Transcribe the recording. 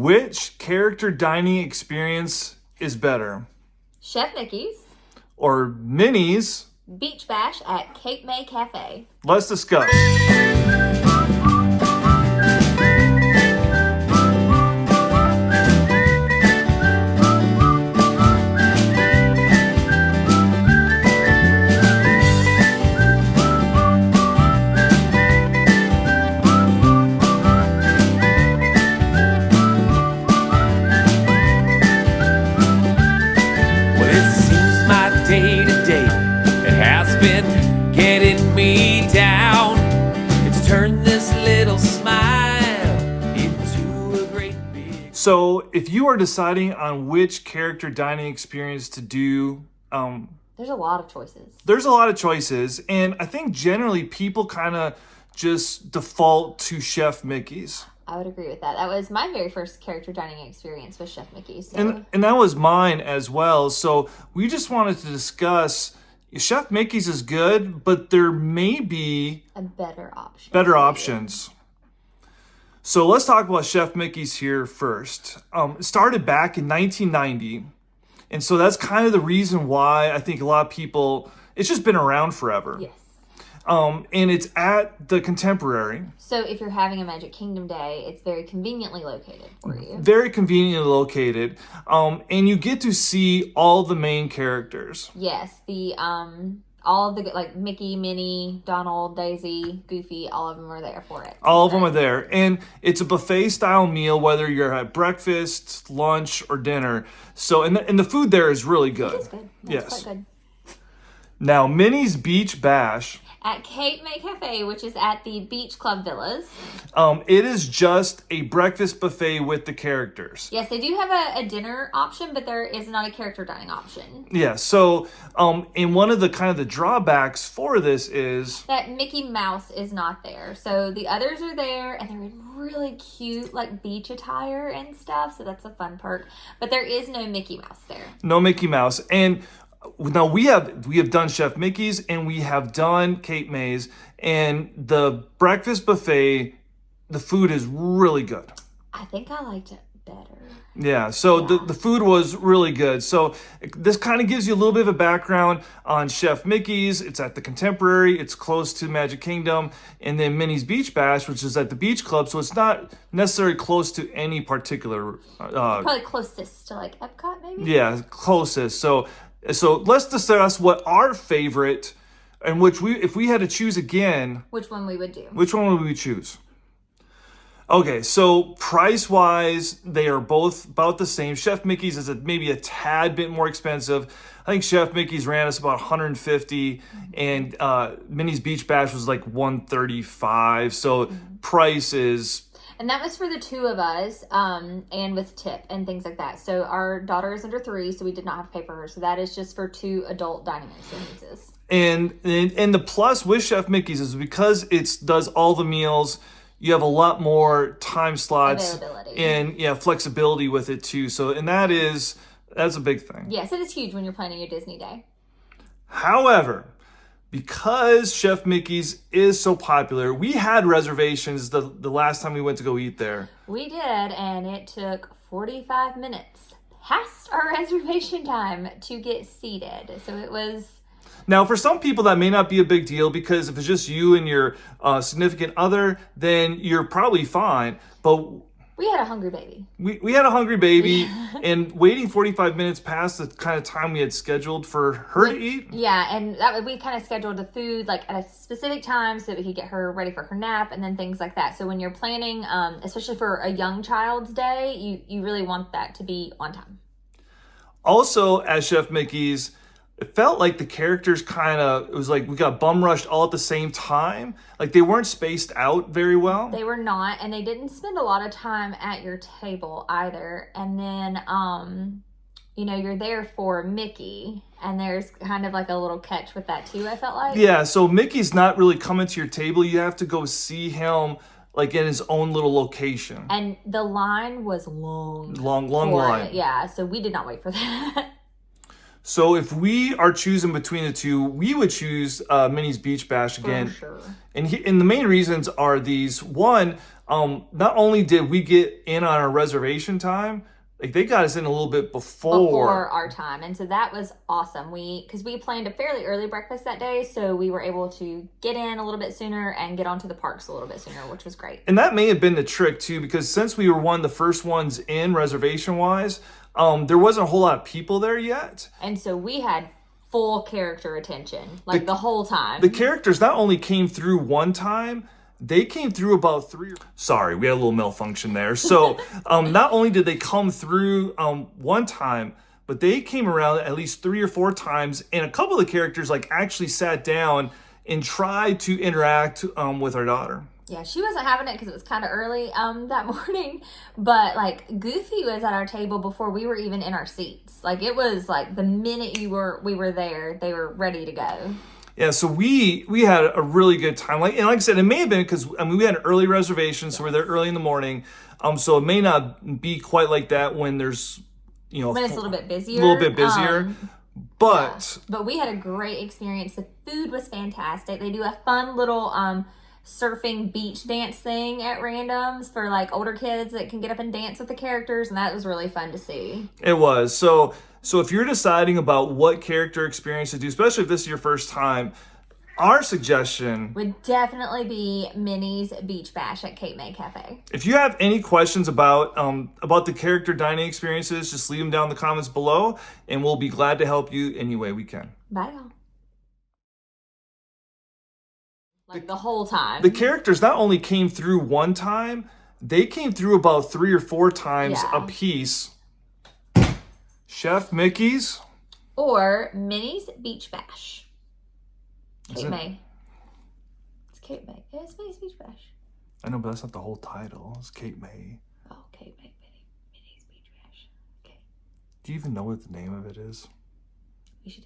Which character dining experience is better? Chef Mickey's, Or Minnie's? Beach Bash at Cape May Cafe. Let's discuss. Day to day, it has been getting me down. It's turned this little smile into a great big. So, if you are deciding on which character dining experience to do, There's a lot of choices. there's a lot of choices, and I think generally people kind of just default to Chef Mickey's. I would agree with that. That was my very first character dining experience with Chef Mickey. So. And that was mine as well. So we just wanted to discuss Chef Mickey's is good, but there may be a better option. better options. So let's talk about Chef Mickey's here first. It started back in 1990. And so that's kind of the reason why I think a lot of people, it's just been around forever. Yes. And it's at the Contemporary. So if you're having a Magic Kingdom day, it's very conveniently located for you. Very conveniently located. And you get to see all the main characters. Yes, the all of the like Mickey, Minnie, Donald, Daisy, Goofy, all of them are there for it. All of them are there. And it's a buffet style meal, whether you're at breakfast, lunch, or dinner. So, and the food there is really good. It's good. Yes. It's quite good. Now, Minnie's Beach Bash. At Cape May Cafe, which is at the Beach Club Villas. It is just a breakfast buffet with the characters. Yes, they do have a dinner option, but there is not a character dining option. Yeah, so and one of the kind of the drawbacks for this is that Mickey Mouse is not there. So the others are there, and they're in really cute like beach attire and stuff, so that's a fun perk. But there is no Mickey Mouse there. No Mickey Mouse. And now we have done Chef Mickey's and we have done Cape May's, and the breakfast buffet, the food is really good. I think I liked it better. Yeah, so the food was really good. So this kind of gives you a little bit of a background on Chef Mickey's. It's at the Contemporary. It's close to Magic Kingdom. And then Minnie's Beach Bash, which is at the Beach Club. So it's not necessarily close to any particular... probably closest to like Epcot, maybe? Yeah, closest. So let's discuss what our favorite, and if we had to choose again... Which one we would do. Which one would we choose? Okay, so price-wise, they are both about the same. Chef Mickey's is maybe a tad bit more expensive. I think Chef Mickey's ran us about $150, and Minnie's Beach Bash was like $135. So price is... And that was for the two of us, and with tip and things like that. So our daughter is under 3, so we did not have to pay for her. So that is just for 2 adult dining experiences. And the plus with Chef Mickey's is because it does all the meals, you have a lot more time slots and flexibility with it too. So, and that's a big thing. Yes, it is huge when you're planning your Disney day. However, because Chef Mickey's is so popular, we had reservations the last time we went to go eat there. We did, and it took 45 minutes past our reservation time to get seated. So it was... Now, for some people, that may not be a big deal, because if it's just you and your significant other, then you're probably fine. But we had a hungry baby. We had a hungry baby, and waiting 45 minutes past the kind of time we had scheduled for her to eat. Yeah, and we kind of scheduled the food like at a specific time so that we could get her ready for her nap and then things like that. So when you're planning, especially for a young child's day, you really want that to be on time. Also, at Chef Mickey's, it felt like the characters it was like we got bum rushed all at the same time. Like they weren't spaced out very well. They were not, and they didn't spend a lot of time at your table either. And then, you're there for Mickey, and there's kind of like a little catch with that too, I felt like. Yeah, so Mickey's not really coming to your table. You have to go see him like in his own little location. And the line was long. Long line. Yeah, so we did not wait for that. So if we are choosing between the two, we would choose Minnie's Beach Bash again. For sure. And the main reasons are these. One, not only did we get in on our reservation time, like they got us in a little bit Before our time, and so that was awesome. Because we planned a fairly early breakfast that day, so we were able to get in a little bit sooner and get onto the parks a little bit sooner, which was great. And that may have been the trick too, because since we were one of the first ones in reservation wise, there wasn't a whole lot of people there yet. And so we had full character attention, like the whole time. The characters not only came through one time, they came through about Sorry, we had a little malfunction there. So not only did they come through one time, but they came around at least 3 or 4 times. And a couple of the characters like actually sat down and tried to interact with our daughter. Yeah, she wasn't having it because it was kind of early that morning. But like Goofy was at our table before we were even in our seats. Like it was like the minute we were there, they were ready to go. Yeah, so we had a really good time. Like I said, it may have been because we had an early reservation, so we're there early in the morning. So it may not be quite like that when there's when it's a little bit busier. A little bit busier. But we had a great experience. The food was fantastic. They do a fun little surfing beach dance thing at randoms for like older kids that can get up and dance with the characters, and that was really fun to see. It was. So if you're deciding about what character experience to do, especially if this is your first time, our suggestion would definitely be Minnie's Beach Bash at Cape May Cafe. If you have any questions about the character dining experiences, just leave them down in the comments below, and we'll be glad to help you any way we can. Bye, y'all. Like the whole time. The characters not only came through one time, they came through about 3 or 4 times a piece. Chef Mickey's or Minnie's Beach Bash. Cape May. It's Cape May. Yeah, it's Minnie's Beach Bash. I know, but that's not the whole title. It's Cape May. Oh, Cape May. Minnie's Beach Bash. Okay. Do you even know what the name of it is? We should